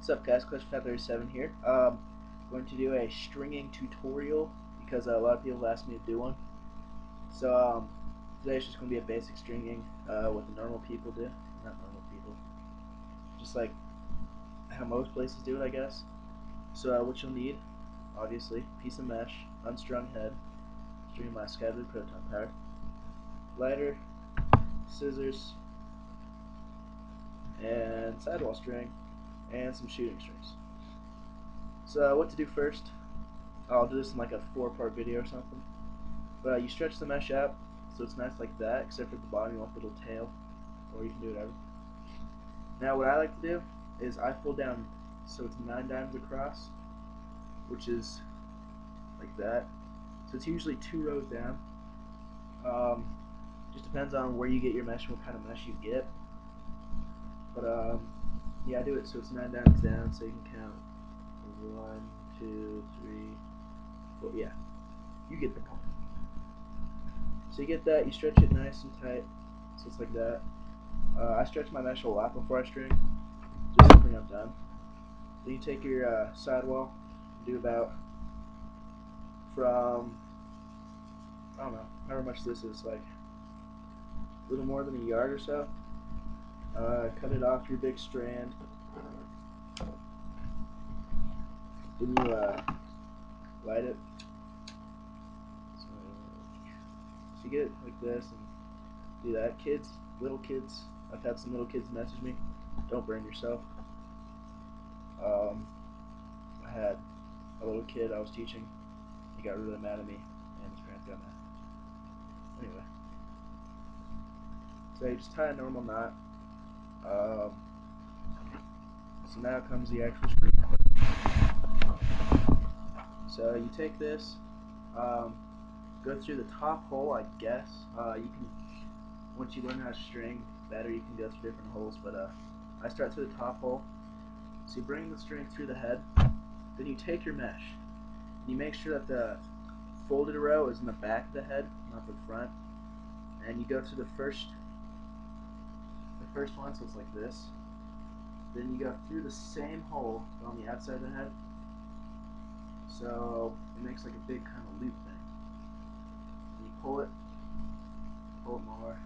What's up, guys? Clutch537 here. Going to do a stringing tutorial because a lot of people have asked me to do one. So today it's just going to be a basic stringing, what the normal people do. Not normal people, just like how most places do it, I guess. So what you'll need, obviously, piece of mesh, unstrung head, string my sky blue proton powder, lighter, scissors, and sidewall string, and some shooting strings. So what to do first, I'll do this in like a 4-part video or something, but you stretch the mesh out so it's nice like that, except for the bottom you want the little tail, or you can do whatever. Now what I like to do is I fold down so it's 9 diamonds across, which is like that. So it's usually 2 rows down. Just depends on where you get your mesh and what kind of mesh you get. But yeah, I do it so it's 9 diamonds down, so you can count 1, 2, 3, 4. Yeah, you get the point. So you get that, you stretch it nice and tight, so it's like that. I stretch my mesh a lot before I string, just something I've done. Then you take your sidewall, do about from, I don't know, however much this is, like a little more than a yard or so. Cut it off your big strand. Then you light it. So you get it like this and do that. Kids, little kids, I've had some little kids message me, don't burn yourself. I had a little kid I was teaching, he got really mad at me and his parents got mad. Anyway, so you just tie a normal knot. So now comes the actual string part. So you take this, go through the top hole, I guess. You can, once you learn how to string better, you can go through different holes, but I start through the top hole. So you bring the string through the head, then you take your mesh, and you make sure that the folded row is in the back of the head, not the front, and you go through the first one, so it's like this. Then you go through the same hole on the outside of the head, so it makes like a big kind of loop thing. And you pull it more.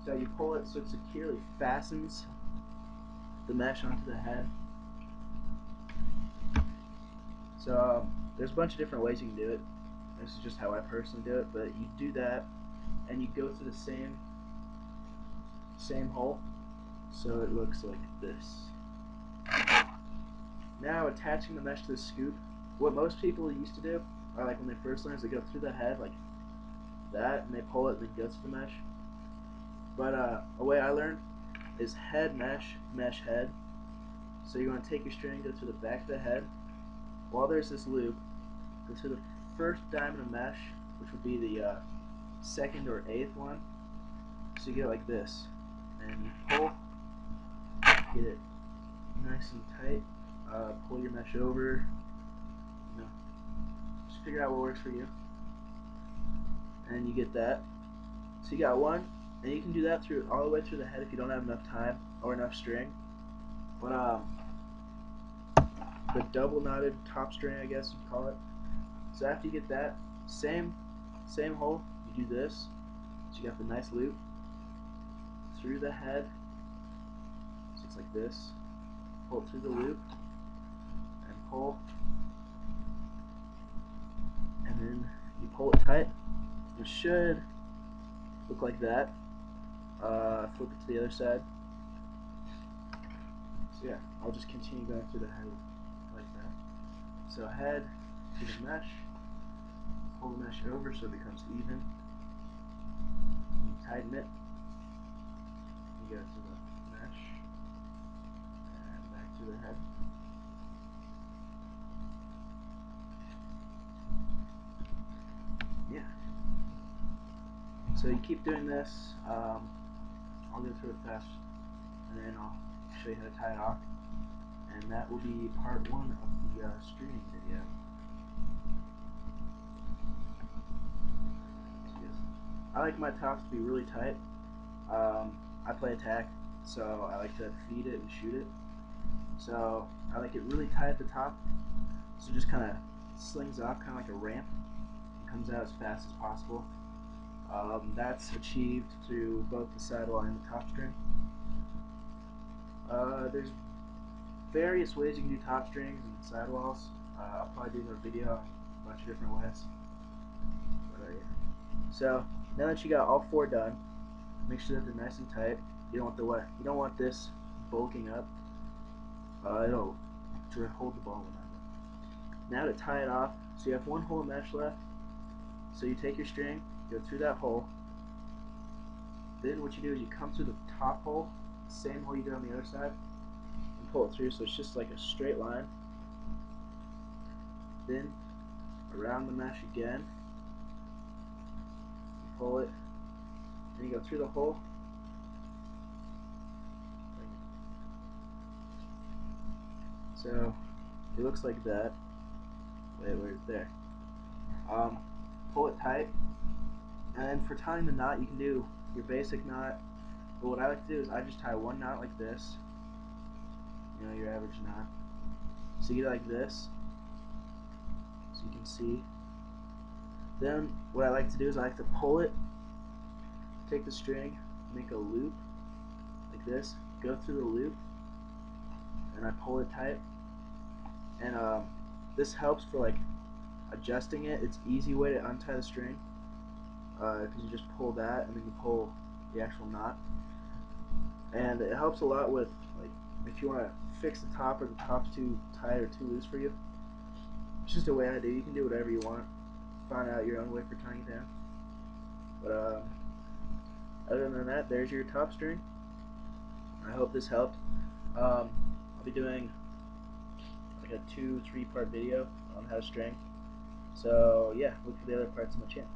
So you pull it so it securely fastens the mesh onto the head. So there's a bunch of different ways you can do it. This is just how I personally do it, but you do that and you go through the same hole so it looks like this. Now attaching the mesh to the scoop, what most people used to do, or like when they first learn, is they go through the head like that and they pull it and then go through the mesh. But a way I learned is head mesh, mesh head. So you're going to take your string, go through the back of the head. While there's this loop, go through the first diamond of mesh, which would be the 2nd or 8th one. So you get it like this, and you pull, get it nice and tight. Pull your mesh over. You know, just figure out what works for you, and you get that. So you got one, and you can do that through all the way through the head if you don't have enough time or enough string. But the double knotted top string, I guess you'd call it. So after you get that, same hole, you do this. So you got the nice loop through the head. So it's like this. Pull it through the loop and pull, and then you pull it tight. It should look like that. Flip it to the other side. So yeah, I'll just continue going through the head like that. So head to the mesh, pull the mesh over so it becomes even. You tighten it. You go to the mesh and back to the head. Yeah. So you keep doing this. I'll go through it fast, and then I'll show you how to tie it off. And that will be part 1 of the stringing video. I like my tops to be really tight. I play attack, so I like to feed it and shoot it. So I like it really tight at the top, so it just kind of slings off, kind of like a ramp, and comes out as fast as possible. That's achieved through both the sidewall and the top string. There's various ways you can do top strings and sidewalls. I'll probably do another video on a bunch of different ways. Yeah. So now that you got all 4 done, make sure that they're nice and tight. You don't want this bulking up. It'll hold the ball in. Now to tie it off, so you have 1 hole of mesh left. So you take your string, go through that hole. Then what you do is you come through the top hole, the same hole you did on the other side, and pull it through, so it's just like a straight line. Then around the mesh again, you pull it, then you go through the hole. So it looks like that. Wait, where's there? Pull it tight, and then for tying the knot, you can do your basic knot. But what I like to do is I just tie 1 knot like this. You know, your average knot. So you get like this, so you can see. Then what I like to do is I like to pull it, take the string, make a loop like this, go through the loop, and I pull it tight. And this helps for like adjusting it. It's an easy way to untie the string, because you just pull that and then you pull the actual knot. And it helps a lot with, like, if you want to fix the top, or the top's too tight or too loose for you. It's just a way I do. You can do whatever you want. Find out your own way for tying it down. But other than that, there's your top string. I hope this helped. I'll be doing like a 2-3 part video on how to string. So yeah, look for the other parts of my channel.